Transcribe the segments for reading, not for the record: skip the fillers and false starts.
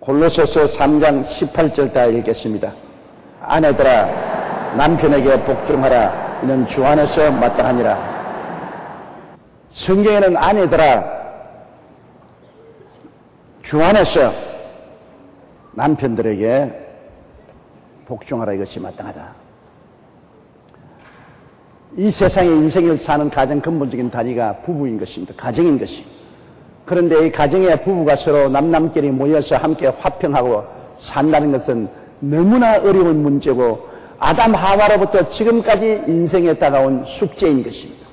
골로새서 3장 18절 다 읽겠습니다. 아내들아 남편에게 복종하라. 이는 주 안에서 마땅하니라. 성경에는 아내들아 주 안에서 남편들에게 복종하라 이것이 마땅하다. 이 세상의 인생을 사는 가장 근본적인 단위가 부부인 것입니다. 가정인 것이. 그런데 이 가정의 부부가 서로 남남끼리 모여서 함께 화평하고 산다는 것은 너무나 어려운 문제고 아담 하와로부터 지금까지 인생에 다가온 숙제인 것입니다.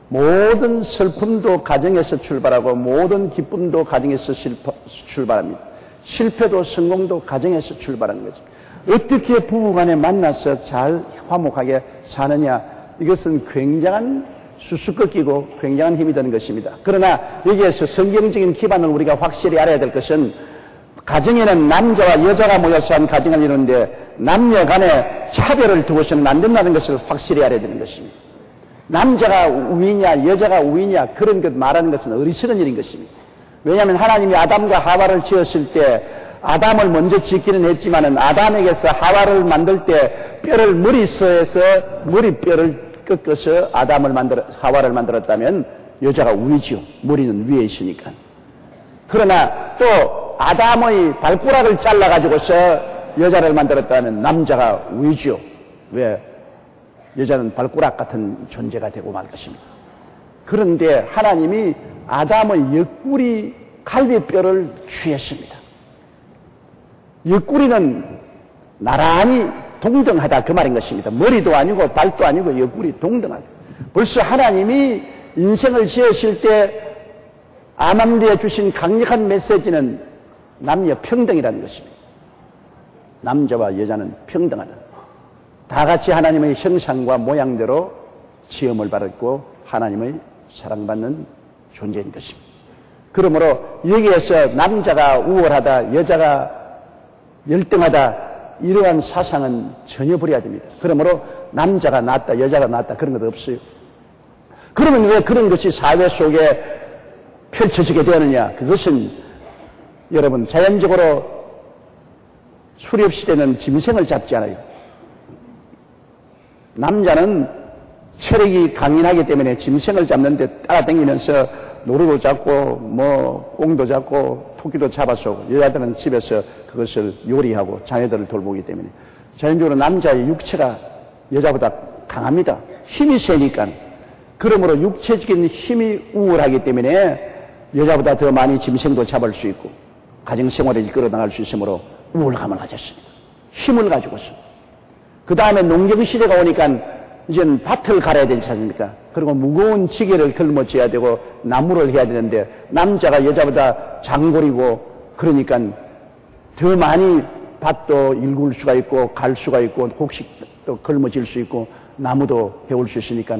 모든 슬픔도 가정에서 출발하고 모든 기쁨도 가정에서 출발합니다. 실패도 성공도 가정에서 출발하는 거죠. 어떻게 부부간에 만나서 잘 화목하게 사느냐, 이것은 굉장한 수수께끼고 굉장한 힘이 드는 것입니다. 그러나 여기에서 성경적인 기반을 우리가 확실히 알아야 될 것은 가정에는 남자와 여자가 모여서 한 가정을 이루는데 남녀 간에 차별을 두고서는 안 된다는 것을 확실히 알아야 되는 것입니다. 남자가 우위냐 여자가 우위냐 그런 것 말하는 것은 어리석은 일인 것입니다. 왜냐하면 하나님이 아담과 하와를 지었을 때 아담을 먼저 짓기는 했지만은 아담에게서 하와를 만들 때 뼈를 머리서에서 머리뼈를 꺾어서 하와를 만들었다면 여자가 우위지요. 머리는 위에 있으니까. 그러나 또 아담의 발가락을 잘라가지고서 여자를 만들었다면 남자가 우위지요. 왜? 여자는 발가락 같은 존재가 되고 말 것입니다. 그런데 하나님이 아담의 옆구리 갈비뼈를 취했습니다. 옆구리는 나란히 동등하다 그 말인 것입니다. 머리도 아니고 발도 아니고 옆구리 동등하다. 벌써 하나님이 인생을 지으실 때 아담리에 주신 강력한 메시지는 남녀 평등이라는 것입니다. 남자와 여자는 평등하다. 다 같이 하나님의 형상과 모양대로 지음을 받았고 하나님의 사랑받는 존재인 것입니다. 그러므로 여기에서 남자가 우월하다, 여자가 열등하다 이러한 사상은 전혀 버려야 됩니다. 그러므로 남자가 낫다, 여자가 낫다 그런 것 없어요. 그러면 왜 그런 것이 사회 속에 펼쳐지게 되느냐? 그것은 여러분 자연적으로 수렵시대는 짐승을 잡지 않아요. 남자는 체력이 강인하기 때문에 짐승을 잡는데 따라다니면서 노루도 잡고 꽁도 잡고 토끼도 잡아서 여자들은 집에서 그것을 요리하고 자녀들을 돌보기 때문에 자연적으로 남자의 육체가 여자보다 강합니다. 힘이 세니까. 그러므로 육체적인 힘이 우월하기 때문에 여자보다 더 많이 짐승도 잡을 수 있고 가정생활을 이끌어 나갈 수 있으므로 우월감을 가졌습니다. 힘을 가지고서. 그 다음에 농경시대가 오니까 이제는 밭을 갈아야 되지 않습니까? 그리고 무거운 지게를 걸머쥐어야 되고 나무를 해야 되는데 남자가 여자보다 장골이고 그러니까 더 많이 밭도 일굴 수가 있고 갈 수가 있고 곡식도 걸머질 수 있고 나무도 해올 수 있으니까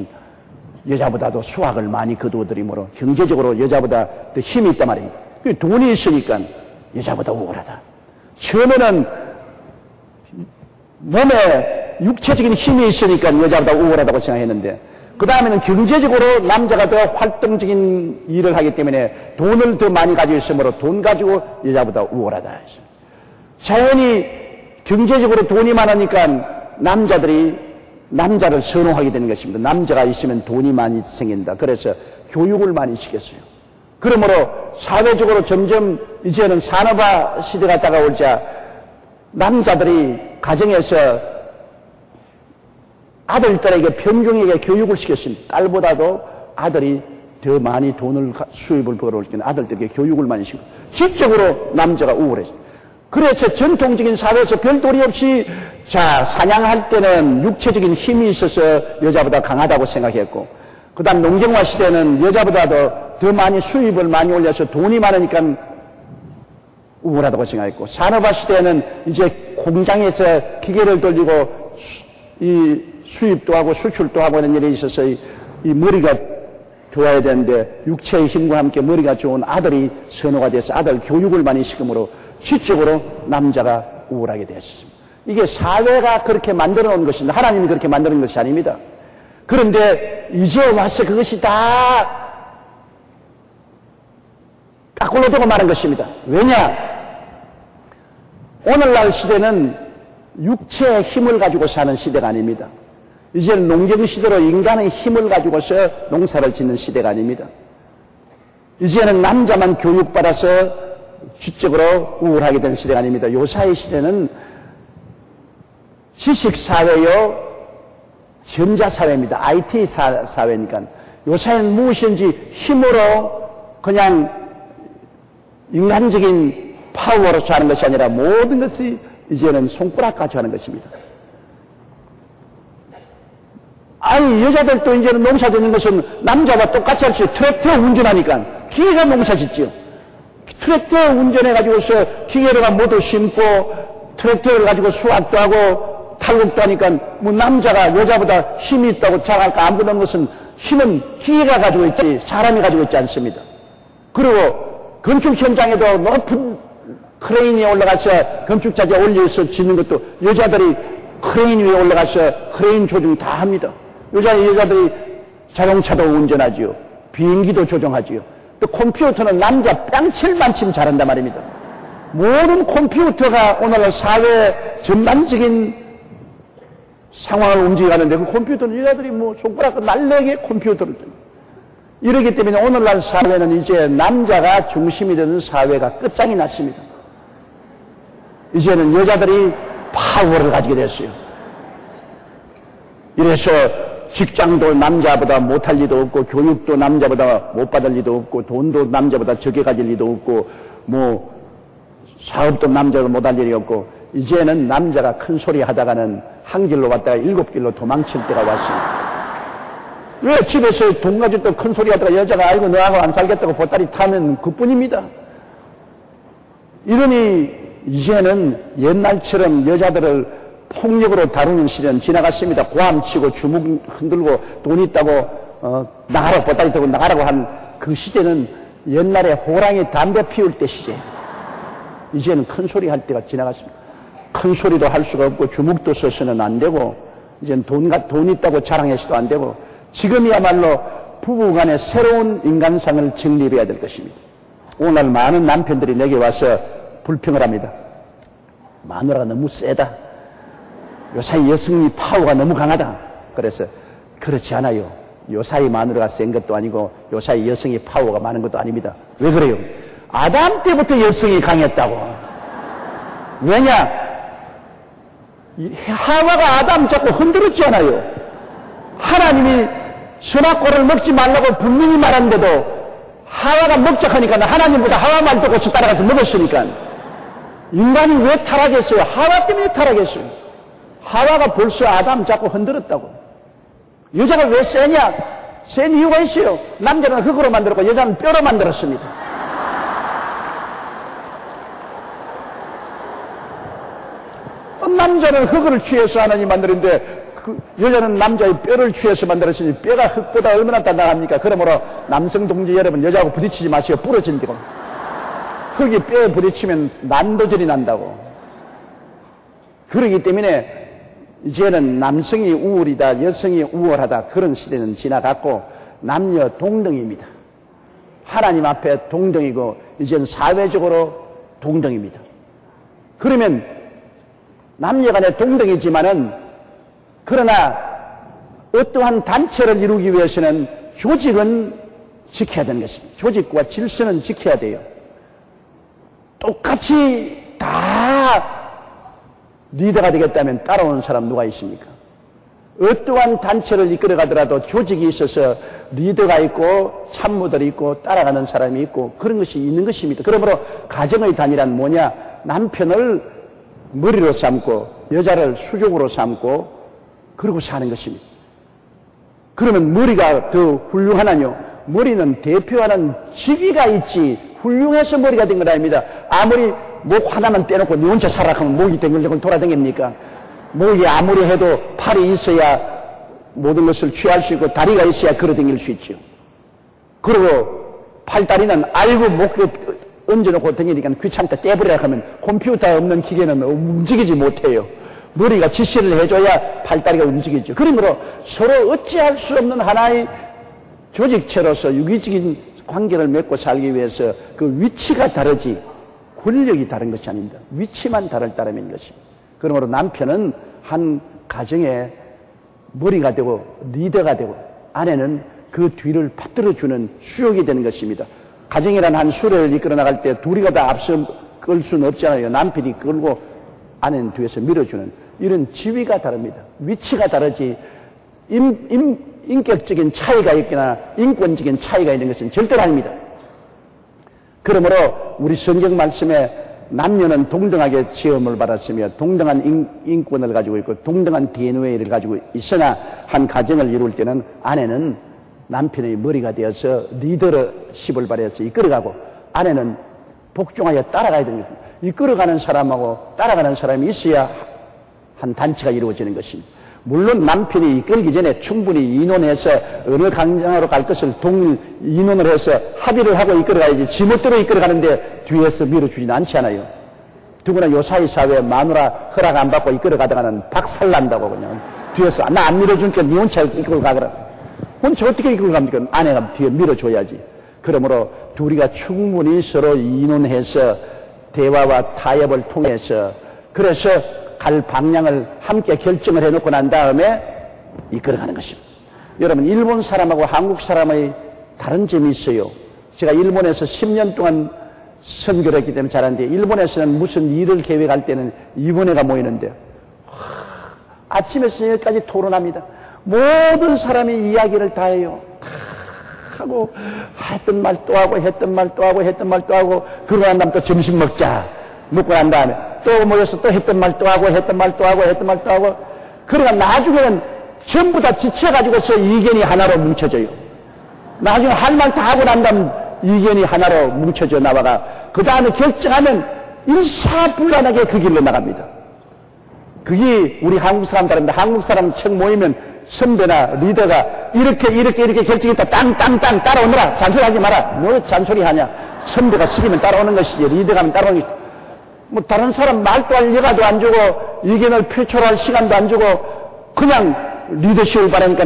여자보다도 수확을 많이 거두어들이므로 경제적으로 여자보다 더 힘이 있단 말입니다. 돈이 있으니까 여자보다 우월하다. 처음에는 몸에 육체적인 힘이 있으니까 여자보다 우월하다고 생각했는데 그 다음에는 경제적으로 남자가 더 활동적인 일을 하기 때문에 돈을 더 많이 가지고 있으므로 돈 가지고 여자보다 우월하다. 자연히 경제적으로 돈이 많으니까 남자들이 남자를 선호하게 되는 것입니다. 남자가 있으면 돈이 많이 생긴다. 그래서 교육을 많이 시켰어요. 그러므로 사회적으로 점점 이제는 산업화 시대가 다가올자 남자들이 가정에서 아들들에게 평등하게 교육을 시켰습니다. 딸보다도 아들이 더 많이 수입을 벌어올 때는 아들들에게 교육을 많이 시키고 지적으로 남자가 우월했습니다. 그래서 전통적인 사회에서 별도리 없이 사냥할 때는 육체적인 힘이 있어서 여자보다 강하다고 생각했고 그 다음 농경화 시대는 여자보다도 더 많이 수입을 많이 올려서 돈이 많으니까 우월하다고 생각했고 산업화 시대에는 이제 공장에서 기계를 돌리고 이 수입도 하고 수출도 하고 하는 일에 있어서 이 머리가 좋아야 되는데 육체의 힘과 함께 머리가 좋은 아들이 선호가 돼서 아들 교육을 많이 시킴으로 지적으로 남자가 우월하게 되었습니다. 이게 사회가 그렇게 만들어 놓은 것입니다. 하나님이 그렇게 만드는 것이 아닙니다. 그런데 이제 와서 그것이 다 까꿀로 되고 마는 것입니다. 왜냐? 오늘날 시대는 육체의 힘을 가지고 사는 시대가 아닙니다. 이제는 농경 시대로 인간의 힘을 가지고서 농사를 짓는 시대가 아닙니다. 이제는 남자만 교육받아서 주적으로 우월하게 된 시대가 아닙니다. 요사의 시대는 지식사회요, 전자사회입니다. IT 사회니까. 요사는 무엇인지 힘으로 그냥 인간적인 파워로서 하는 것이 아니라 모든 것이 이제는 손가락까지 하는 것입니다. 아니, 여자들도 이제는 농사 짓는 것은 남자와 똑같이 할 수 있어요. 트랙터 운전하니까. 기계가 농사 짓죠. 트랙터 운전해가지고서 기계로가 모두 심고, 트랙터를 가지고 수확도 하고, 탈곡도 하니까, 뭐 남자가 여자보다 힘이 있다고 자랑할까 안 그런 것은 힘은 기계가 가지고 있지, 사람이 가지고 있지 않습니다. 그리고 건축 현장에도 높은 크레인이 올라가서 건축자재 올려서 짓는 것도 여자들이 크레인 위에 올라가서 크레인 조정 다 합니다. 여자들이 자동차도 운전하지요. 비행기도 조종하지요. 또 컴퓨터는 남자 뺨칠만침 잘한단 말입니다. 모든 컴퓨터가 오늘 사회 전반적인 상황을 움직여가는데 그 컴퓨터는 여자들이 뭐 손가락 날래게 컴퓨터를 이러기 때문에 오늘날 사회는 이제 남자가 중심이 되는 사회가 끝장이 났습니다. 이제는 여자들이 파워를 가지게 됐어요. 이래서 직장도 남자보다 못할 리도 없고, 교육도 남자보다 못 받을 리도 없고, 돈도 남자보다 적게 가질 리도 없고, 뭐 사업도 남자가 못할 일이 없고, 이제는 남자가 큰 소리 하다가는 한 길로 왔다가 7길로 도망칠 때가 왔습니다. 왜 집에서 돈 가지고 또 큰 소리 하다가 여자가 아이고 너하고 안 살겠다고 보따리 타면 그뿐입니다. 이러니 이제는 옛날처럼 여자들을 폭력으로 다루는 시대는 지나갔습니다. 고함치고 주먹 흔들고 돈 있다고 나가라고 보따리 들고 나가라고 한 그 시대는 옛날에 호랑이 담배 피울 때 시제. 이제는 큰 소리 할 때가 지나갔습니다. 큰 소리도 할 수가 없고 주먹도 써서는 안 되고 이제는 돈 있다고 자랑해서도 안 되고 지금이야말로 부부간의 새로운 인간상을 정립해야 될 것입니다. 오늘 많은 남편들이 내게 와서 불평을 합니다. 마누라가 너무 세다. 요사이 여성이 파워가 너무 강하다. 그래서 그렇지 않아요. 요사이 마누라가 센 것도 아니고 요사이 여성이 파워가 많은 것도 아닙니다. 왜 그래요? 아담 때부터 여성이 강했다고. 왜냐? 하와가 아담 자꾸 흔들었지 않아요. 하나님이 선악과를 먹지 말라고 분명히 말한데도 하와가 먹자하니까 하나님보다 하와 말 듣고서 따라가서 먹었으니까 인간이 왜 타락했어요? 하와 때문에 타락했어요. 하와가 벌써 아담 자꾸 흔들었다고. 여자가 왜 세냐? 센 이유가 있어요. 남자는 흙으로 만들었고 여자는 뼈로 만들었습니다. 남자는 흙을 취해서 하나님 만드는데 여자는 남자의 뼈를 취해서 만들었으니 뼈가 흙보다 얼마나 단단합니까? 그러므로 남성 동지 여러분 여자하고 부딪히지 마시고 부러진다고. 흙이 뼈에 부딪히면 난도질이 난다고. 그렇기 때문에 이제는 남성이 우월이다, 여성이 우월하다 그런 시대는 지나갔고 남녀 동등입니다. 하나님 앞에 동등이고 이제는 사회적으로 동등입니다. 그러면 남녀 간에 동등이지만은 그러나 어떠한 단체를 이루기 위해서는 조직은 지켜야 되는 것입니다. 조직과 질서는 지켜야 돼요. 똑같이 다 리더가 되겠다면 따라오는 사람 누가 있습니까? 어떠한 단체를 이끌어가더라도 조직이 있어서 리더가 있고 참모들이 있고 따라가는 사람이 있고 그런 것이 있는 것입니다. 그러므로 가정의 단위란 뭐냐? 남편을 머리로 삼고 여자를 수족으로 삼고 그러고 사는 것입니다. 그러면 머리가 더 훌륭하나요? 머리는 대표하는 직위가 있지 훌륭해서 머리가 된 건 아닙니다. 아무리 목 하나만 떼놓고 니 혼자 살아가면 목이 댕글댕글 돌아다닙니까? 목이 아무리 해도 팔이 있어야 모든 것을 취할 수 있고 다리가 있어야 걸어다닐 수 있죠. 그리고 팔다리는 알고 목에 얹어놓고 다니니까 귀찮다 떼버리라 하면 컴퓨터 없는 기계는 움직이지 못해요. 머리가 지시를 해줘야 팔다리가 움직이죠. 그러므로 서로 어찌할 수 없는 하나의 조직체로서 유기적인 관계를 맺고 살기 위해서 그 위치가 다르지 권력이 다른 것이 아닙니다. 위치만 다를 따름인 것입니다. 그러므로 남편은 한 가정의 머리가 되고 리더가 되고 아내는 그 뒤를 받들어주는 수욕이 되는 것입니다. 가정이라는 한 수레를 이끌어 나갈 때 둘이가 다 앞서 끌 수는 없잖아요. 남편이 끌고 아내는 뒤에서 밀어주는 이런 지위가 다릅니다. 위치가 다르지 인격적인 차이가 있거나 인권적인 차이가 있는 것은 절대로 아닙니다. 그러므로 우리 성경 말씀에 남녀는 동등하게 지음을 받았으며 동등한 인권을 가지고 있고 동등한 DNA를 가지고 있으나 한 가정을 이룰 때는 아내는 남편의 머리가 되어서 리더십을 발휘해서 이끌어가고 아내는 복종하여 따라가야 되는 것입니다. 이끌어가는 사람하고 따라가는 사람이 있어야 한 단체가 이루어지는 것입니다. 물론 남편이 이끌기 전에 충분히 인원해서 어느 광장으로 갈 것을 인원을 해서 합의를 하고 이끌어가야지 지멋대로 이끌어가는데 뒤에서 밀어주지는 않지 않아요. 누구나 요사이 사회에 마누라 허락 안 받고 이끌어가다가는 박살난다고 그냥 뒤에서 나 안 밀어주니까 니 혼자 이끌어 가거라. 혼자 어떻게 이끌어 갑니까? 아내가 뒤에 밀어줘야지. 그러므로 둘이가 충분히 서로 인원해서 대화와 타협을 통해서 그래서 갈 방향을 함께 결정을 해놓고 난 다음에 이끌어가는 것입니다. 여러분 일본 사람하고 한국 사람의 다른 점이 있어요. 제가 일본에서 10년 동안 선교를 했기 때문에 잘 아는데 일본에서는 무슨 일을 계획할 때는 위원회가 모이는데 아침에서 저녁까지 토론합니다. 모든 사람이 이야기를 다 해요. 다 하고 했던 말 또 하고 했던 말 또 하고 했던 말 또 하고 그러고 난 다음에 또 점심 먹자 먹고 난 다음에 또 모여서 또 했던 말 또 하고 했던 말 또 하고 했던 말 또 하고 그러니까 나중에는 전부 다 지쳐가지고서 이견이 하나로 뭉쳐져요. 나중에 할 말 다 하고 난 다음 이견이 하나로 뭉쳐져 나와가 그 다음에 결정하면 일사불란하게 그 길로 나갑니다. 그게 우리 한국 사람들인데 한국 사람 책 모이면 선배나 리더가 이렇게 결정했다 땅땅땅 따라오느라 잔소리하지 마라. 뭐 잔소리하냐. 선배가 시키면 따라오는 것이지 리더가 하면 따라오는 것이지. 뭐 다른 사람 말도 할 여가도 안 주고 의견을 표출할 시간도 안 주고 그냥 리더십을 바라니까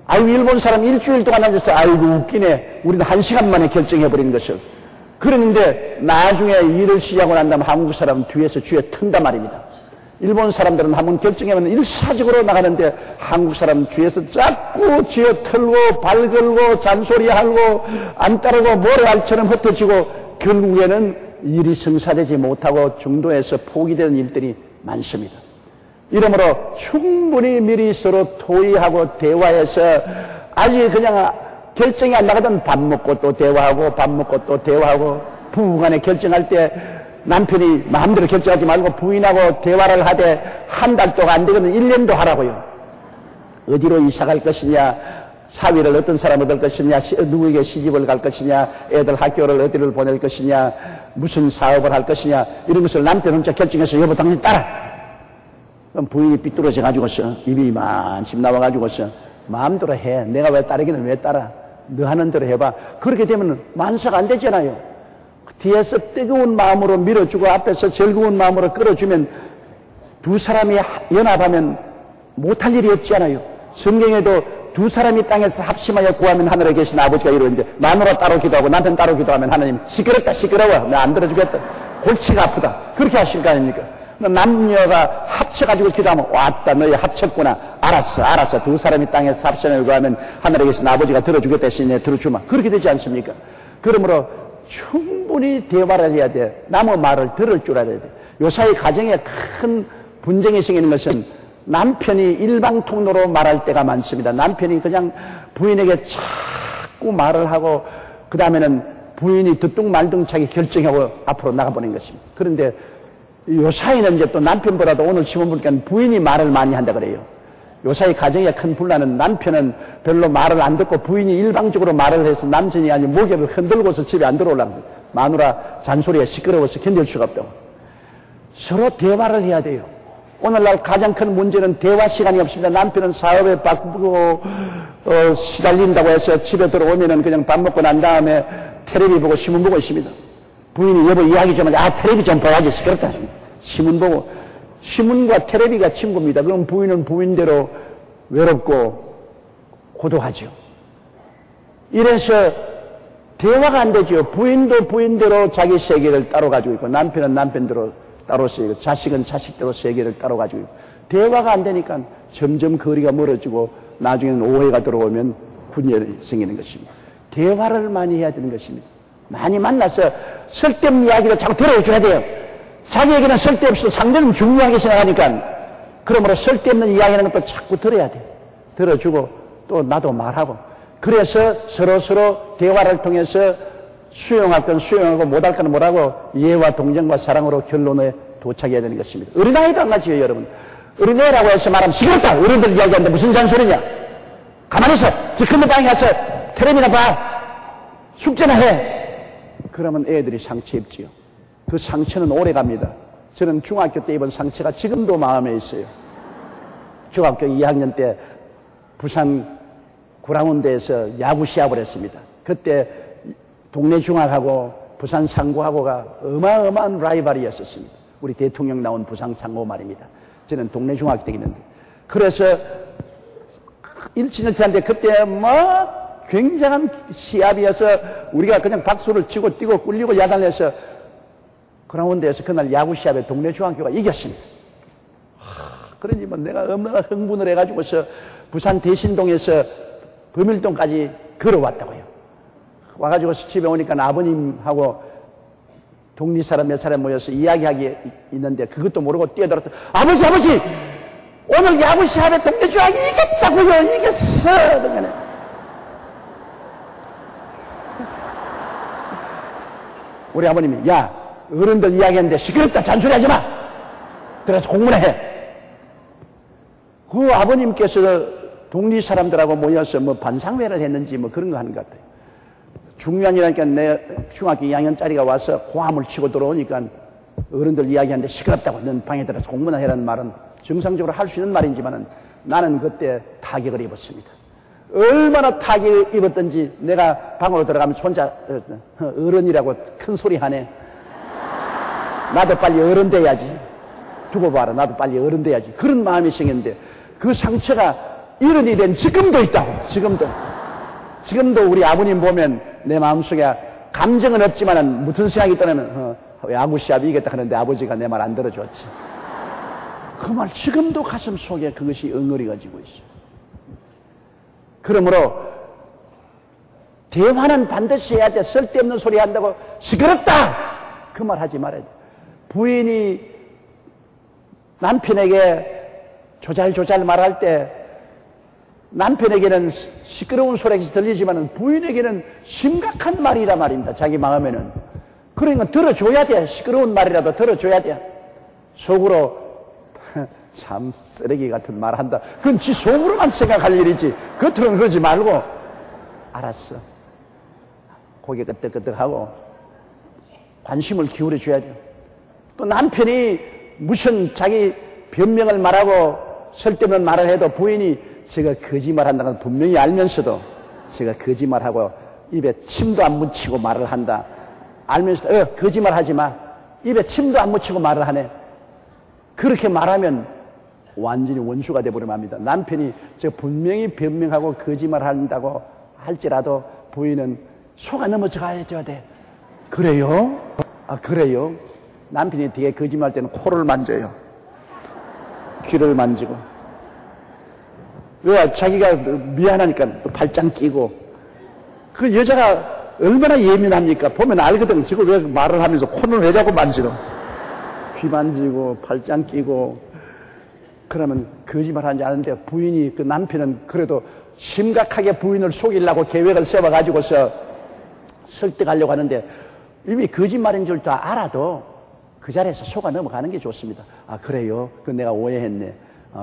아이고 일본 사람 일주일 동안 앉아서 아이고 웃기네. 우리는 1시간 만에 결정해버리는 것을. 그러는데 나중에 일을 시작하고 난 다음에 한국 사람은 뒤에서 쥐어 튼단 말입니다. 일본 사람들은 한번 결정하면 일사적으로 나가는데 한국 사람은 뒤에서 자꾸 쥐어 털고 발 걸고 잔소리하고 안 따르고 모래알처럼 흩어지고 결국에는 일이 성사되지 못하고 중도에서 포기되는 일들이 많습니다. 이러므로 충분히 미리 서로 토의하고 대화해서 아직 그냥 결정이 안 나가던 밥 먹고 또 대화하고 밥 먹고 또 대화하고 부부간에 결정할 때 남편이 마음대로 결정하지 말고 부인하고 대화를 하되 한 달 동안 안 되거든 1년도 하라고요. 어디로 이사 갈 것이냐, 사위를 어떤 사람 얻을 것이냐, 누구에게 시집을 갈 것이냐, 애들 학교를 어디를 보낼 것이냐, 무슨 사업을 할 것이냐 이런 것을 남편 혼자 결정해서 여보 당신 따라. 그럼 부인이 삐뚤어져 가지고서 입이 이만큼 나와 가지고서 마음대로 해. 내가 왜 따르기는 왜 따라. 너 하는 대로 해봐. 그렇게 되면 만사가 안 되잖아요. 뒤에서 뜨거운 마음으로 밀어주고 앞에서 즐거운 마음으로 끌어주면 두 사람이 연합하면 못할 일이 없지 않아요. 성경에도 두 사람이 땅에서 합심하여 구하면 하늘에 계신 아버지가 이루는데 마누라 따로 기도하고 남편 따로 기도하면 하나님 시끄럽다 시끄러워 나 안 들어주겠다 골치가 아프다 그렇게 하실 거 아닙니까? 남녀가 합쳐가지고 기도하면 왔다 너희 합쳤구나 알았어 두 사람이 땅에서 합심하여 구하면 하늘에 계신 아버지가 들어주겠다 했으니 들어주마 그렇게 되지 않습니까? 그러므로 충분히 대화를 해야 돼. 남의 말을 들을 줄 알아야 돼. 요사이 가정에 큰 분쟁이 생기는 것은 남편이 일방통로로 말할 때가 많습니다. 남편이 그냥 부인에게 자꾸 말을 하고 그 다음에는 부인이 듣둥 말둥차게 결정하고 앞으로 나가버리는 것입니다. 그런데 요사이는 이제 또 남편보다도 오늘 시험 보니까 부인이 말을 많이 한다 그래요. 요사이 가정의 큰 분란은 남편은 별로 말을 안 듣고 부인이 일방적으로 말을 해서 남편이 아니 목욕을 흔들고서 집에 안 들어오려고 마누라 잔소리에 시끄러워서 견딜 수가 없다고. 서로 대화를 해야 돼요. 오늘날 가장 큰 문제는 대화 시간이 없습니다. 남편은 사업에 바쁘고 시달린다고 해서 집에 들어오면은 그냥 밥 먹고 난 다음에 텔레비 보고 신문 보고 있습니다. 부인이 여보 이야기 좀 하자. 텔레비 좀 봐야지 시끄럽다. 신문 보고 신문과 텔레비가 친구입니다. 그럼 부인은 부인대로 외롭고 고독하죠. 이래서 대화가 안 되죠. 부인도 부인대로 자기 세계를 따로 가지고 있고, 남편은 남편대로 따로 세계, 자식은 자식대로 세계를 따로 가지고 있고, 대화가 안 되니까 점점 거리가 멀어지고, 나중에는 오해가 들어오면 분열이 생기는 것입니다. 대화를 많이 해야 되는 것입니다. 많이 만나서 쓸데없는 이야기를 자꾸 들어줘야 돼요. 자기에게는 쓸데없어도 상대는 중요하게 생각하니까, 그러므로 쓸데없는 이야기하는 것도 자꾸 들어야 돼요. 들어주고, 또 나도 말하고. 그래서 서로 대화를 통해서 수용할 건 수용하고 못할 건 못하고 이해와 동정과 사랑으로 결론에 도착해야 되는 것입니다. 어린아이도 안 가지요, 여러분. 어린애라고 해서 말하면 시끄럽다. 어른들 이야기하는데 무슨 잔소리냐. 가만히 있어. 저 건너방에 가서 텔레비나 봐. 숙제나 해. 그러면 애들이 상처 입지요. 그 상처는 오래 갑니다. 저는 중학교 때 입은 상처가 지금도 마음에 있어요. 중학교 2학년 때 부산 구라운드에서 야구 시합을 했습니다. 그때 동네 중학하고 부산 상고하고가 어마어마한 라이벌이었었습니다. 우리 대통령 나온 부산 상고 말입니다. 저는 동네 중학교 때 있는데. 그래서 일진일퇴한데 그때 굉장한 시합이어서 우리가 그냥 박수를 치고 뛰고 꿀리고 야단내서 그라운드에서 그날 야구 시합에 동네 중학교가 이겼습니다. 그러니 내가 얼마나 흥분을 해가지고서 부산 대신동에서 범일동까지 걸어왔다고요. 와가지고 집에 오니까 아버님하고 동리 사람 몇 사람 모여서 이야기하기 있는데 그것도 모르고 뛰어들어서 아버지 오늘 야구 시합에 동네 중학이 이겼다고요. 이겼어. 우리 아버님이 야 어른들 이야기하는데 시끄럽다 잔소리하지 마. 들어서 공부나 해. 그 아버님께서 동리 사람들하고 모여서 반상회를 했는지 그런 거 하는 것 같아요. 중요한 일이니까 내 중학교 2학년짜리가 와서 고함을 치고 들어오니까 어른들 이야기하는데 시끄럽다고 넌 방에 들어서 공부나 해라는 말은 정상적으로 할 수 있는 말이지만은 나는 그때 타격을 입었습니다. 얼마나 타격을 입었던지 내가 방으로 들어가면 혼자 어른이라고 큰 소리 하네. 나도 빨리 어른 돼야지. 두고 봐라. 나도 빨리 어른 돼야지. 그런 마음이 생겼는데 그 상처가 이른이 된 지금도 있다고. 지금도 우리 아버님 보면 내 마음속에 감정은 없지만은 무슨 생각이 떠나면 야구 시합이 이겼다 하는데 아버지가 내 말 안 들어줬지. 그 말 지금도 가슴 속에 그것이 엉어리가지고 있어요. 그러므로 대화는 반드시 해야 돼. 쓸데없는 소리 한다고 시끄럽다 그 말 하지 말아야 돼. 부인이 남편에게 조잘조잘 말할 때 남편에게는 시끄러운 소리가 들리지만 부인에게는 심각한 말이란 말입니다. 자기 마음에는. 그러니까 들어줘야 돼. 시끄러운 말이라도 들어줘야 돼. 속으로 참 쓰레기 같은 말 한다. 그건 지 속으로만 생각할 일이지 겉으로는 그러지 말고 알았어. 고개 끄덕끄덕하고 관심을 기울여줘야 돼. 또 남편이 무슨 자기 변명을 말하고 쓸데없는 말을 해도 부인이 제가 거짓말한다는 걸 분명히 알면서도 제가 거짓말하고 입에 침도 안 묻히고 말을 한다. 알면서도 거짓말하지 마. 입에 침도 안 묻히고 말을 하네. 그렇게 말하면 완전히 원수가 되어버리면 합니다. 남편이 제가 분명히 변명하고 거짓말한다고 할지라도 부인은 속아 넘어져야 돼. 그래요? 아 그래요? 남편이 되게 거짓말할 때는 코를 만져요. 귀를 만지고. 왜? 자기가 미안하니까 또 발짱 끼고. 그 여자가 얼마나 예민합니까? 보면 알거든. 지금 왜 말을 하면서 코는 왜 자꾸 만지노? 귀 만지고 발짱 끼고. 그러면 거짓말 하는지 아는데 부인이 그 남편은 그래도 심각하게 부인을 속이려고 계획을 세워가지고서 설득하려고 하는데 이미 거짓말인 줄 다 알아도 그 자리에서 속아 넘어가는 게 좋습니다. 아 그래요? 그건 내가 오해했네.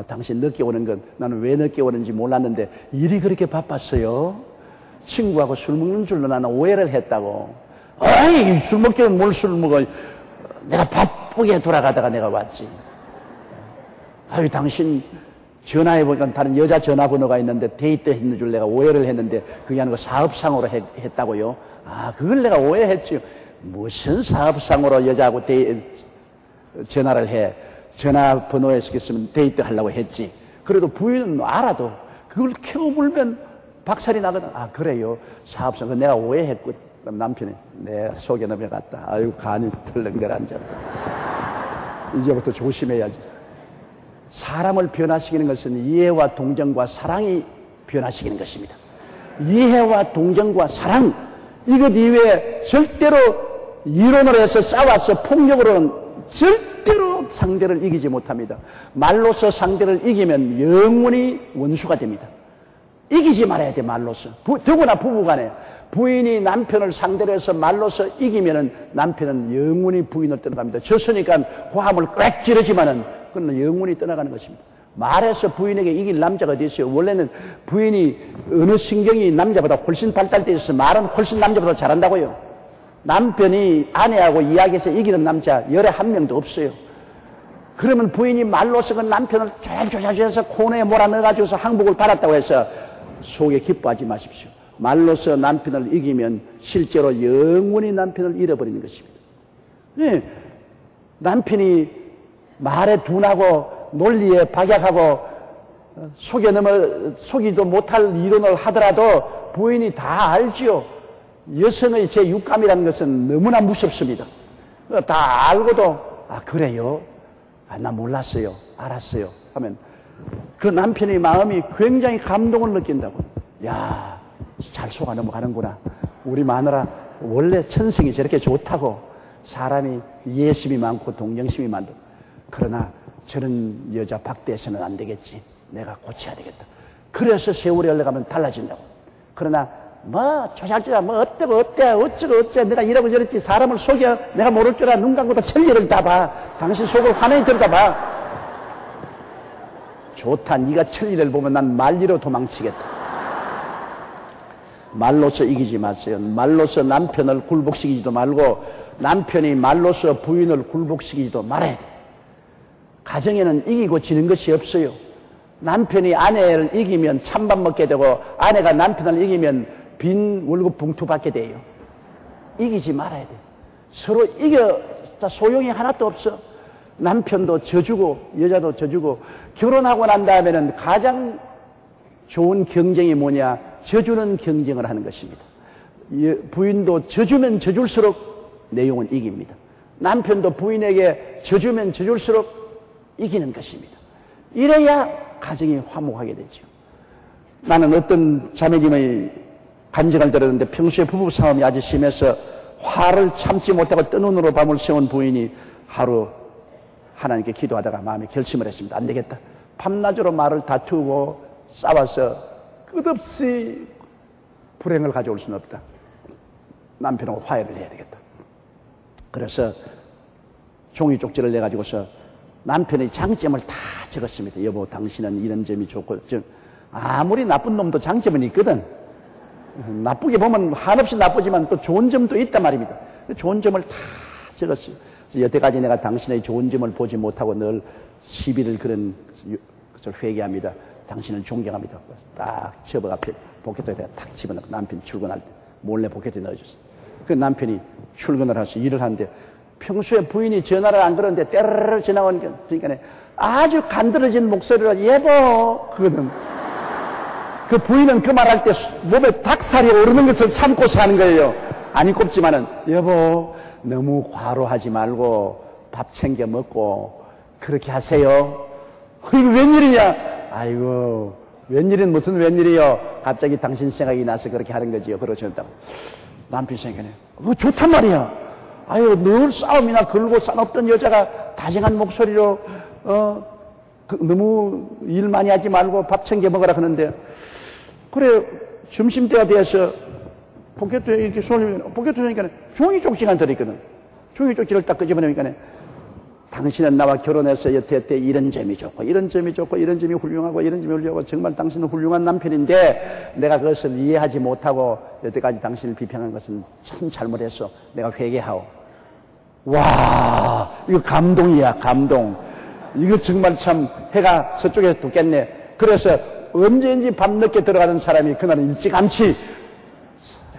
당신 늦게 오는 건 나는 왜 늦게 오는지 몰랐는데 일이 그렇게 바빴어요? 친구하고 술 먹는 줄로 나는 오해를 했다고. 아이 술 먹기는 뭘 술 먹어. 내가 바쁘게 돌아가다가 내가 왔지. 아유 당신 전화해보니까 다른 여자 전화번호가 있는데 데이트 했는 줄 내가 오해를 했는데 그게 아니고 사업상으로 했다고요? 아 그걸 내가 오해했지. 무슨 사업상으로 여자하고 전화를 해. 전화번호에 있으면 데이트 하려고 했지. 그래도 부인은 알아도 그걸 캐고 물면 박살이 나거든. 아 그래요? 사업상 내가 오해했거든. 그럼 남편이 내 속에 넘어갔다. 아유, 간이 털렁 내려앉았다. 이제부터 조심해야지. 사람을 변화시키는 것은 이해와 동정과 사랑이 변화시키는 것입니다. 이해와 동정과 사랑, 이것 이외에 절대로 이론으로 해서 싸워서 폭력으로는 절대로 상대를 이기지 못합니다. 말로서 상대를 이기면 영원히 원수가 됩니다. 이기지 말아야 돼, 말로서. 더구나 부부간에 부인이 남편을 상대로 해서 말로서 이기면은 남편은 영원히 부인을 떠나갑니다. 졌으니까 화함을 꽥 지르지만은 그건 영원히 떠나가는 것입니다. 말해서 부인에게 이길 남자가 어디 있어요? 원래는 부인이 어느 신경이 남자보다 훨씬 발달되어 있어서 말은 훨씬 남자보다 잘한다고요. 남편이 아내하고 이야기해서 이기는 남자 열에 한 명도 없어요. 그러면 부인이 말로서 그 남편을 조잘조잘해서 코너에 몰아넣어가지고서 항복을 받았다고 해서 속에 기뻐하지 마십시오. 말로서 남편을 이기면 실제로 영원히 남편을 잃어버리는 것입니다. 네, 남편이 말에 둔하고 논리에 박약하고 속이도 못할 이론을 하더라도 부인이 다 알지요. 여성의 제 육감이라는 것은 너무나 무섭습니다. 다 알고도 아 그래요? 아, 나 몰랐어요. 알았어요. 하면 그 남편의 마음이 굉장히 감동을 느낀다고. 야, 잘 속아 넘어가는구나. 우리 마누라 원래 천성이 저렇게 좋다고. 사람이 이해심이 많고 동정심이 많다. 그러나 저런 여자 박대해서는 안 되겠지. 내가 고쳐야 되겠다. 그래서 세월이 흘러가면 달라진다고. 그러나 뭐 조잘조잘 뭐 어때고 어때 어쩌고 어째 내가 이러고 저랬지 사람을 속여 내가 모를 줄 알아. 눈 감고도 천리를 다 봐. 당신 속을 환하게 들여다봐. 좋다. 네가 천리를 보면 난 말리로 도망치겠다. 말로서 이기지 마세요. 말로서 남편을 굴복시키지도 말고 남편이 말로서 부인을 굴복시키지도 말아야 돼. 가정에는 이기고 지는 것이 없어요. 남편이 아내를 이기면 찬밥 먹게 되고 아내가 남편을 이기면 빈 월급 봉투 받게 돼요. 이기지 말아야 돼. 서로 이겼다 소용이 하나도 없어. 남편도 져주고 여자도 져주고 결혼하고 난 다음에는 가장 좋은 경쟁이 뭐냐? 져주는 경쟁을 하는 것입니다. 부인도 져주면 져줄수록 내용은 이깁니다. 남편도 부인에게 져주면 져줄수록 이기는 것입니다. 이래야 가정이 화목하게 되죠. 나는 어떤 자매님의 간증을 들었는데 평소에 부부 싸움이 아주 심해서 화를 참지 못하고 뜬 눈으로 밤을 새운 부인이 하루 하나님께 기도하다가 마음에 결심을 했습니다. 안 되겠다. 밤낮으로 말을 다투고 싸워서 끝없이 불행을 가져올 수는 없다. 남편하고 화해를 해야 되겠다. 그래서 종이 쪽지를 내가지고서 남편의 장점을 다 적었습니다. 여보, 당신은 이런 점이 좋고, 아무리 나쁜 놈도 장점은 있거든. 나쁘게 보면 한없이 나쁘지만 또 좋은 점도 있단 말입니다. 좋은 점을 다 적었어요. 그래서 여태까지 내가 당신의 좋은 점을 보지 못하고 늘 시비를 그런 것을 회개합니다. 당신을 존경합니다. 딱 접어 앞에 포켓에다 탁 집어넣고 남편 출근할 때 몰래 포켓에 넣어줬어요. 그 남편이 출근을 해서 일을 하는데 평소에 부인이 전화를 안 걸었는데 때르르 전화 오니까 그러니까 아주 간드러진 목소리로 여보 그거든. 그 부인은 그 말할 때 몸에 닭살이 오르는 것을 참고서 하는 거예요. 아니 꼽지만은 여보 너무 과로하지 말고 밥 챙겨 먹고 그렇게 하세요. 이거 웬일이냐? 아이고 웬일은 무슨 웬일이요? 갑자기 당신 생각이 나서 그렇게 하는 거지요. 그러셨다고. 남편 생각에 좋단 말이야. 아유 늘 싸움이나 걸고 싸웠던 여자가 다정한 목소리로 너무 일 많이 하지 말고 밥 챙겨 먹으라 그러는데 그래 점심때가 되어서 포켓에 이렇게 손을 포켓에 보니까 종이 쪽지가 들어있거든. 종이 쪽지를 딱 끄집어내니까 당신은 나와 결혼해서 여태 이런 점이 좋고 이런 점이 좋고 이런 점이 훌륭하고 이런 점이 훌륭하고 정말 당신은 훌륭한 남편인데 내가 그것을 이해하지 못하고 여태까지 당신을 비평한 것은 참 잘못했어. 내가 회개하오. 와 이거 감동이야 감동. 이거 정말 참 해가 서쪽에서 돋겠네. 그래서 언제인지 밤늦게 들어가는 사람이 그날은 일찌감치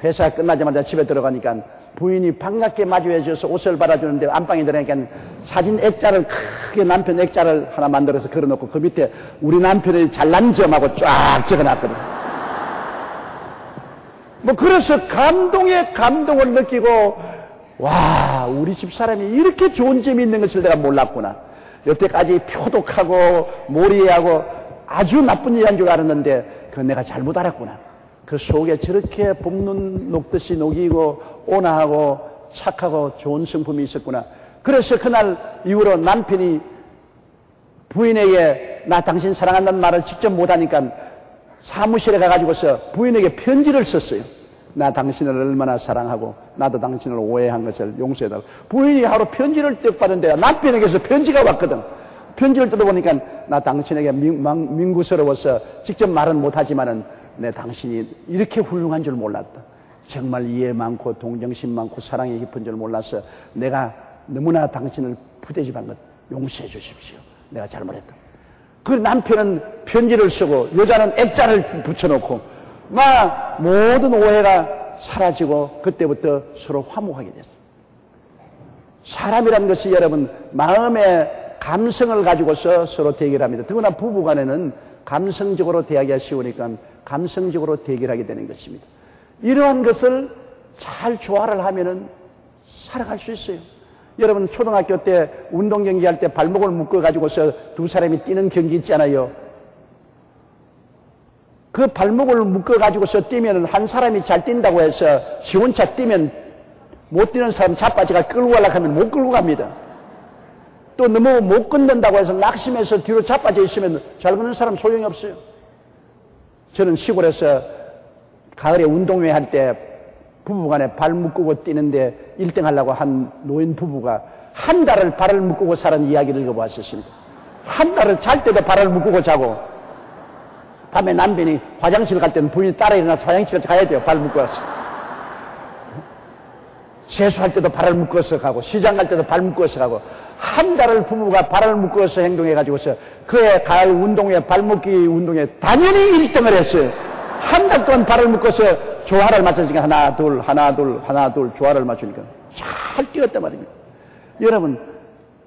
회사 끝나자마자 집에 들어가니까 부인이 반갑게 마주해줘서 옷을 받아주는데 안방에 들어가니까 사진 액자를 크게 남편 액자를 하나 만들어서 걸어놓고 그 밑에 우리 남편의 잘난 점하고 쫙 적어놨거든. 뭐 그래서 감동에 감동을 느끼고 와, 우리 집 사람이 이렇게 좋은 점이 있는 것을 내가 몰랐구나. 여태까지 표독하고 모리하고 아주 나쁜 여자인 줄 알았는데 그건 내가 잘못 알았구나. 그 속에 저렇게 봄눈 녹듯이 녹이고 온화하고 착하고 좋은 성품이 있었구나. 그래서 그날 이후로 남편이 부인에게 나 당신 사랑한다는 말을 직접 못하니까 사무실에 가가지고서 부인에게 편지를 썼어요. 나 당신을 얼마나 사랑하고 나도 당신을 오해한 것을 용서해달라고. 부인이 하루 편지를 떼어 받은데 남편에게서 편지가 왔거든. 편지를 뜯어보니까 나 당신에게 민구스러워서 직접 말은 못하지만은 내 당신이 이렇게 훌륭한 줄 몰랐다. 정말 이해 많고 동정심 많고 사랑이 깊은 줄 몰라서 내가 너무나 당신을 푸대접한 것 용서해 주십시오. 내가 잘못했다. 그 남편은 편지를 쓰고 여자는 액자를 붙여놓고 막 모든 오해가 사라지고 그때부터 서로 화목하게 됐어요. 사람이라는 것이 여러분 마음의 감성을 가지고서 서로 대결합니다. 더구나 부부간에는 감성적으로 대하기가 쉬우니까 감성적으로 대결하게 되는 것입니다. 이러한 것을 잘 조화를 하면은 살아갈 수 있어요. 여러분 초등학교 때 운동 경기할 때 발목을 묶어 가지고서 두 사람이 뛰는 경기 있잖아요. 그 발목을 묶어 가지고서 뛰면은 한 사람이 잘 뛴다고 해서 지 혼자 뛰면 못 뛰는 사람 자빠지가 끌고 가려고 하면 못 끌고 갑니다. 또 너무 못 끊는다고 해서 낙심해서 뒤로 자빠져 있으면 잘 걷는 사람 소용이 없어요. 저는 시골에서 가을에 운동회 할 때 부부간에 발 묶고 뛰는데 1등 하려고 한 노인 부부가 한 달을 발을 묶고 사는 이야기를 읽어보았습니다. 한 달을 잘 때도 발을 묶고 자고 밤에 남편이 화장실 갈 때는 부인이 따라 일어나서 화장실 가야 돼요. 발 묶고 와서. 세수할 때도 발을 묶어서 가고 시장 갈 때도 발 묶어서 가고 한 달을 부부가 발을 묶어서 행동해가지고서 그의 가을 운동회 발묶기 운동회 당연히 1등을 했어요. 한 달 동안 발을 묶어서 조화를 맞춰주니까 하나 둘 하나 둘 하나 둘 조화를 맞추니까 잘 뛰었단 말입니다. 여러분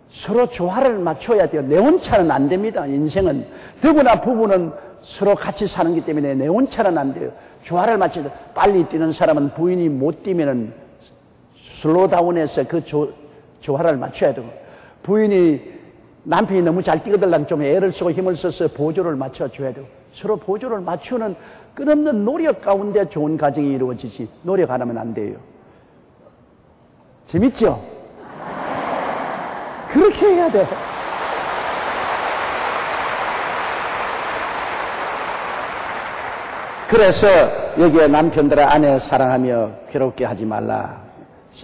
서로 조화를 맞춰야 돼요. 내 혼자는 안 됩니다. 인생은 더구나 부부는 서로 같이 사는 기 때문에 내 혼자는 안 돼요. 조화를 맞춰서 빨리 뛰는 사람은 부인이 못 뛰면은 슬로다운해서 그 조화를 맞춰야 되고 부인이 남편이 너무 잘 뛰거들라면 좀 애를 쓰고 힘을 써서 보조를 맞춰줘야 되고 서로 보조를 맞추는 끝없는 노력 가운데 좋은 가정이 이루어지지 노력 안 하면 안 돼요. 재밌죠? 그렇게 해야 돼. 그래서 여기에 남편들의 아내 사랑하며 괴롭게 하지 말라.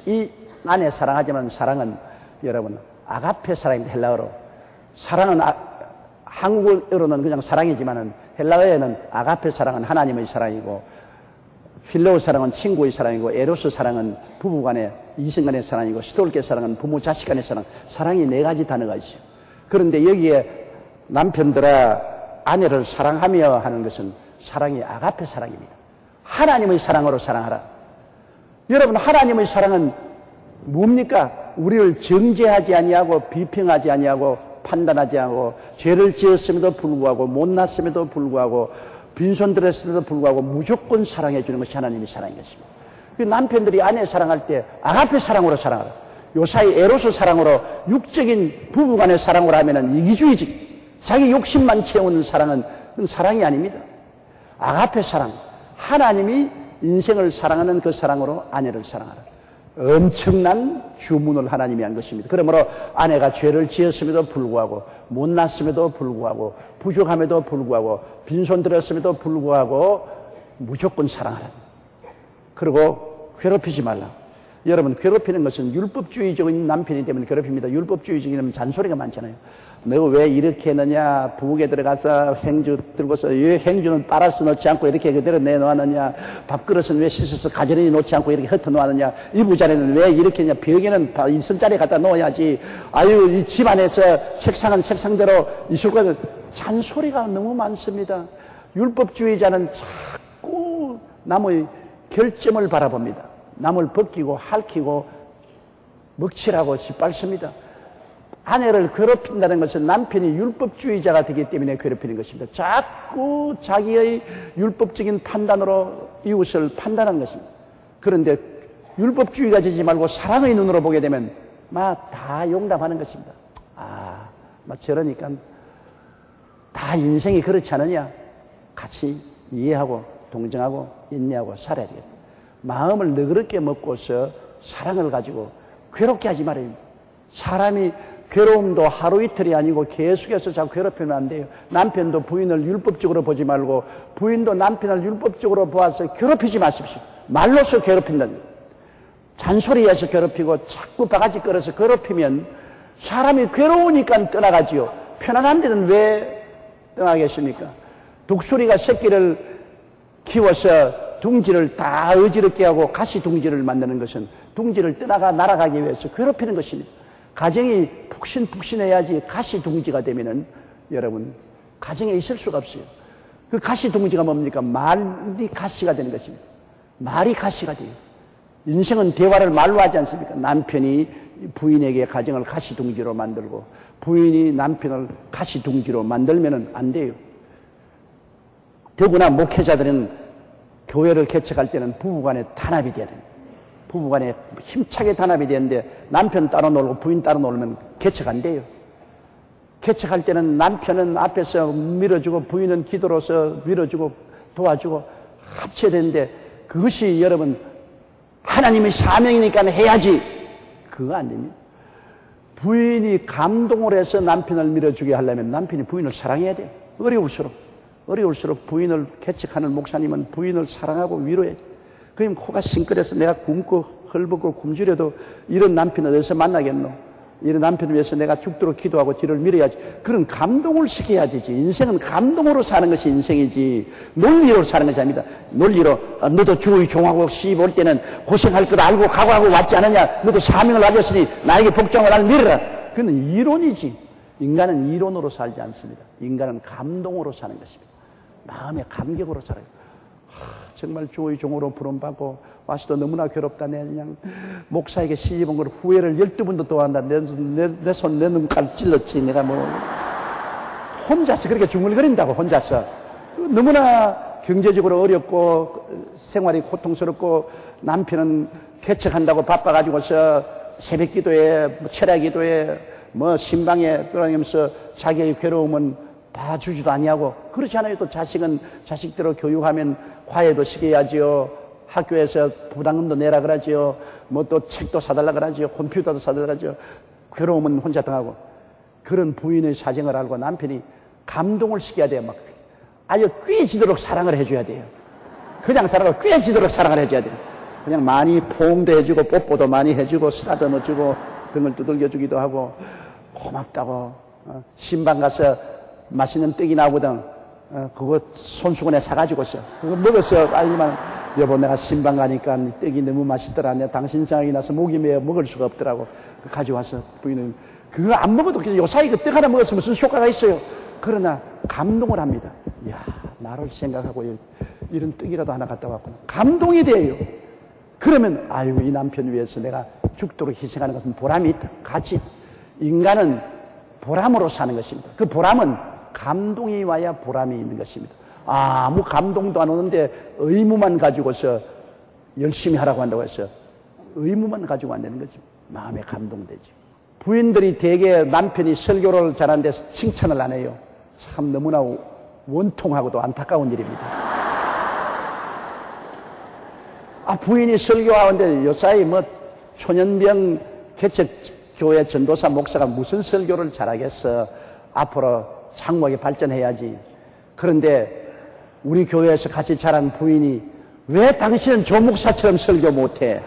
이 아내 사랑하지만 사랑은 여러분 아가페 사랑입니다. 헬라어로. 사랑은 한국어로는 그냥 사랑이지만은 헬라어에는 아가페 사랑은 하나님의 사랑이고 필레오 사랑은 친구의 사랑이고 에로스 사랑은 부부간의 이성간의 사랑이고 스톨케 사랑은 부모 자식 간의 사랑. 사랑이 4가지 단어가 있어요. 그런데 여기에 남편들아 아내를 사랑하며 하는 것은 사랑이 아가페 사랑입니다. 하나님의 사랑으로 사랑하라. 여러분 하나님의 사랑은 뭡니까? 우리를 정죄하지 아니하고 비평하지 아니하고 판단하지 않고 죄를 지었음에도 불구하고 못났음에도 불구하고 빈손 들었음에도 불구하고 무조건 사랑해 주는 것이 하나님의 사랑인 것입니다. 남편들이 아내 사랑할 때 아가페 사랑으로 사랑하라. 요사이 에로스 사랑으로 육적인 부부간의 사랑으로 하면은 이기주의지. 자기 욕심만 채우는 사랑은 그건 사랑이 아닙니다. 아가페 사랑. 하나님이 인생을 사랑하는 그 사랑으로 아내를 사랑하라. 엄청난 주문을 하나님이 한 것입니다. 그러므로 아내가 죄를 지었음에도 불구하고 못났음에도 불구하고 부족함에도 불구하고 빈손 들었음에도 불구하고 무조건 사랑하라. 그리고 괴롭히지 말라. 여러분 괴롭히는 것은 율법주의적인 남편이 때문에 괴롭힙니다. 율법주의적이면 잔소리가 많잖아요. 너 왜 이렇게 했느냐, 부엌에 들어가서 행주 들고서 왜 행주는 빨아서 놓지 않고 이렇게 그대로 내놓았느냐, 밥그릇은 왜 씻어서 가지런히 놓지 않고 이렇게 흩어 놓았느냐, 이부자리는 왜 이렇게 했냐, 벽에는 있을 자리에 갖다 놓아야지, 아유 이 집안에서 책상은 책상대로 있을 거는 잔소리가 너무 많습니다. 율법주의자는 자꾸 남의 결점을 바라봅니다. 남을 벗기고 핥히고 먹칠하고 짓밟습니다. 아내를 괴롭힌다는 것은 남편이 율법주의자가 되기 때문에 괴롭히는 것입니다. 자꾸 자기의 율법적인 판단으로 이웃을 판단하는 것입니다. 그런데 율법주의가 되지 말고 사랑의 눈으로 보게 되면 다 용납하는 것입니다. 저러니까 다 인생이 그렇지 않느냐. 같이 이해하고 동정하고 인내하고 살아야 되겠다. 마음을 너그럽게 먹고서 사랑을 가지고 괴롭게 하지 말아야 됩니다. 사람이 괴로움도 하루 이틀이 아니고 계속해서 자꾸 괴롭히면 안 돼요. 남편도 부인을 율법적으로 보지 말고 부인도 남편을 율법적으로 보아서 괴롭히지 마십시오. 말로서 괴롭힌다는 거예요. 잔소리해서 괴롭히고 자꾸 바가지 끌어서 괴롭히면 사람이 괴로우니까 떠나가지요. 편안한 데는 왜 떠나겠습니까? 독수리가 새끼를 키워서 둥지를 다 어지럽게 하고 가시둥지를 만드는 것은 둥지를 떠나가 날아가기 위해서 괴롭히는 것입니다. 가정이 푹신푹신해야지 가시둥지가 되면은 여러분 가정에 있을 수가 없어요. 그 가시둥지가 뭡니까? 말이 가시가 되는 것입니다. 말이 가시가 돼요. 인생은 대화를 말로 하지 않습니까? 남편이 부인에게 가정을 가시둥지로 만들고 부인이 남편을 가시둥지로 만들면은 안 돼요. 더구나 목회자들은 교회를 개척할 때는 부부간에 단합이 돼야 돼요. 부부간에 힘차게 단합이 되는데 남편 따로 놀고 부인 따로 놀면 개척 안 돼요. 개척할 때는 남편은 앞에서 밀어주고 부인은 기도로서 밀어주고 도와주고 합쳐야 되는데 그것이 여러분 하나님의 사명이니까 해야지. 그거 안 됩니다. 부인이 감동을 해서 남편을 밀어주게 하려면 남편이 부인을 사랑해야 돼요. 어려울수록 부인을 개척하는 목사님은 부인을 사랑하고 위로해야 돼요. 그럼 코가 싱그려서 내가 굶고 헐벗고 굶주려도 이런 남편을 어디서 만나겠노? 이런 남편을 위해서 내가 죽도록 기도하고 뒤를 밀어야지. 그런 감동을 시켜야 되지. 인생은 감동으로 사는 것이 인생이지 논리로 사는 것이 아닙니다. 논리로 너도 주의 종하고 시집 올 때는 고생할 걸 알고 각오하고 왔지 않느냐. 너도 사명을 가졌으니 나에게 복종을 나를 밀어라. 그건 이론이지. 인간은 이론으로 살지 않습니다. 인간은 감동으로 사는 것입니다. 마음의 감격으로 살아요. 정말 주의 종으로 부름받고 와서도 너무나 괴롭다. 내 그냥 목사에게 시집 온 걸 후회를 12번도 또 한다. 내 손, 내 눈깔 찔렀지. 내가 혼자서 그렇게 중얼거린다고, 혼자서. 너무나 경제적으로 어렵고 생활이 고통스럽고 남편은 개척한다고 바빠가지고서 새벽 기도에, 철야 기도에, 신방에 돌아다니면서 자기의 괴로움은 봐주지도 아니하고 그렇지 않아요. 또 자식은 자식대로 교육하면 과외도 시켜야지요. 학교에서 부담금도 내라 그러지요. 또 책도 사달라 그러지요. 컴퓨터도 사달라 그러지요. 괴로움은 혼자 당하고 그런 부인의 사정을 알고 남편이 감동을 시켜야 돼요. 아주 꾀지도록 사랑을 해줘야 돼요. 그냥 사랑을 꾀지도록 사랑을 해줘야 돼요. 그냥 많이 포옹도 해주고 뽀뽀도 많이 해주고 쓰다듬어주고 등을 두들겨주기도 하고 고맙다고 신방 가서 맛있는 떡이 나오거든. 그거 손수건에 사가지고서 그거 먹었어. 아니면 여보 내가 신방 가니까 떡이 너무 맛있더라. 내가 당신 생각이 나서 목이 메어 먹을 수가 없더라고. 가져와서 부인은 그거 안 먹어도 요사이 그 떡 하나 먹어서 무슨 효과가 있어요. 그러나 감동을 합니다. 이야 나를 생각하고 이런 떡이라도 하나 갖다 왔구나. 감동이 돼요. 그러면 아이고 이 남편 위해서 내가 죽도록 희생하는 것은 보람이 있다. 같이 인간은 보람으로 사는 것입니다. 그 보람은 감동이 와야 보람이 있는 것입니다. 아무 감동도 안 오는데 의무만 가지고서 열심히 하라고 한다고 해서 의무만 가지고 안 되는 거죠. 마음에 감동되죠. 부인들이 대개 남편이 설교를 잘하는 데서 칭찬을 안 해요. 참 너무나 원통하고도 안타까운 일입니다. 부인이 설교하는데 요사이 초년병 개척교회 전도사 목사가 무슨 설교를 잘하겠어. 앞으로 장막에 발전해야지. 그런데 우리 교회에서 같이 자란 부인이 왜 당신은 조 목사처럼 설교 못해?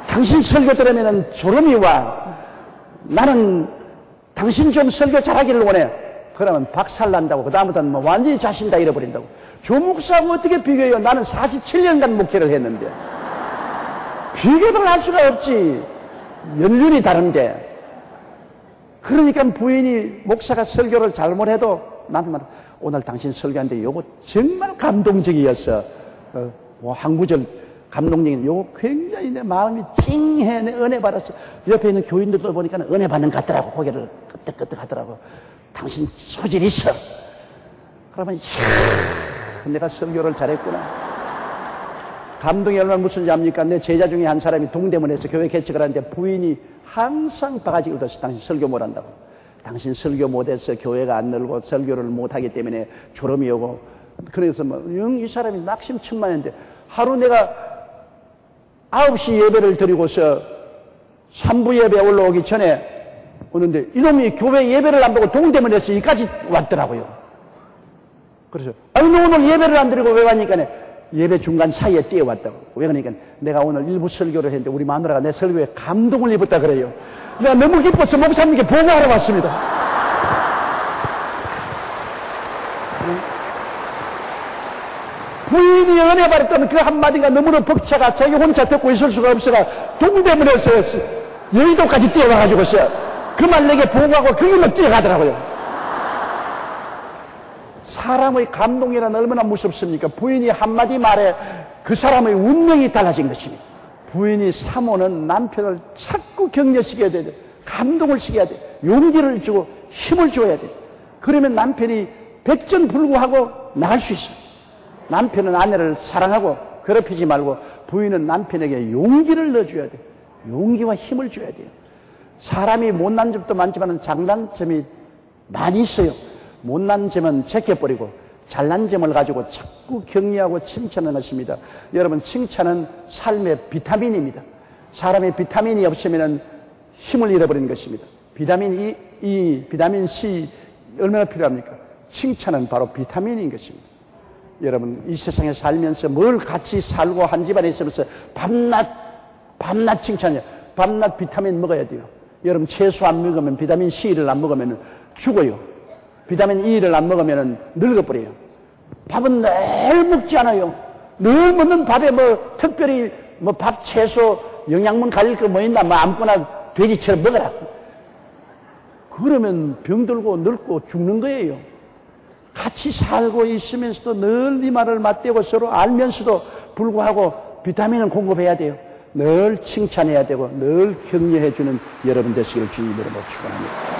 당신 설교 들으면 졸음이 와. 나는 당신 좀 설교 잘하기를 원해. 그러면 박살난다고. 그 다음부터는 완전히 자신 다 잃어버린다고. 조 목사하고 어떻게 비교해요? 나는 47년간 목회를 했는데. 비교를 할 수가 없지. 연륜이 다른데. 그러니까 부인이 목사가 설교를 잘못해도 남편한테 오늘 당신 설교하는데 여보 정말 감동적이었어. 한 구절 감동적인, 요 굉장히 내 마음이 찡해. 내 은혜 받았어. 옆에 있는 교인들도 보니까 은혜 받는 것 같더라고. 고개를 끄덕끄덕 하더라고. 당신 소질 있어. 그러면, 이야, 내가 설교를 잘했구나. 감동이 얼마나 무슨지 압니까? 내 제자 중에 한 사람이 동대문에서 교회 개척을 하는데 부인이 항상 바가지를 뒀어. 당신 설교 못한다고. 당신 설교 못해서 교회가 안 늘고 설교를 못하기 때문에 졸음이 오고. 그래서 이 사람이 낙심천만인데 하루 내가 9시 예배를 드리고서 3부 예배 올라오기 전에 오는데 이놈이 교회 예배를 안 보고 동대문에서 여기까지 왔더라고요. 그래서 아니 너 오늘 예배를 안 드리고 왜 왔니까 예배 중간 사이에 뛰어왔다고. 왜 그러니까 내가 오늘 일부 설교를 했는데 우리 마누라가 내 설교에 감동을 입었다 그래요. 내가 너무 기뻐서 목사님께 보고하러 왔습니다. 부인이 은혜 받았다는 그 한마디가 너무나 벅차가 자기 혼자 듣고 있을 수가 없어가 동대문에서 여의도까지 뛰어와가지고서 그 말 내게 보고하고 그 길로 뛰어가더라고요. 사람의 감동이란 얼마나 무섭습니까? 부인이 한마디 말에 그 사람의 운명이 달라진 것입니다. 부인이 사모는 남편을 자꾸 격려시켜야 돼. 감동을 시켜야 돼. 용기를 주고 힘을 줘야 돼. 그러면 남편이 백전불구하고 나갈 수 있어. 남편은 아내를 사랑하고 괴롭히지 말고 부인은 남편에게 용기를 넣어줘야 돼. 용기와 힘을 줘야 돼요. 사람이 못난 점도 많지만 장단점이 많이 있어요. 못난 점은 제껴버리고 잘난 점을 가지고 자꾸 격려하고 칭찬하는 것입니다. 여러분, 칭찬은 삶의 비타민입니다. 사람의 비타민이 없으면 힘을 잃어버리는 것입니다. 비타민 E, 비타민 C 얼마나 필요합니까? 칭찬은 바로 비타민인 것입니다. 여러분, 이 세상에 살면서 뭘 같이 살고 한 집안에 있으면서 밤낮 칭찬이야. 밤낮 비타민 먹어야 돼요. 여러분, 채소 안 먹으면 비타민 C를 안 먹으면 죽어요. 비타민 E를 안 먹으면 늙어버려요. 밥은 늘 먹지 않아요. 늘 먹는 밥에 특별히 밥, 채소, 영양분 가릴 거 있나? 아무거나 돼지처럼 먹어라. 그러면 병들고 늙고 죽는 거예요. 같이 살고 있으면서도 늘 이 말을 맞대고 서로 알면서도 불구하고 비타민을 공급해야 돼요. 늘 칭찬해야 되고 늘 격려해주는 여러분 되시기를 주님으로 축원합니다.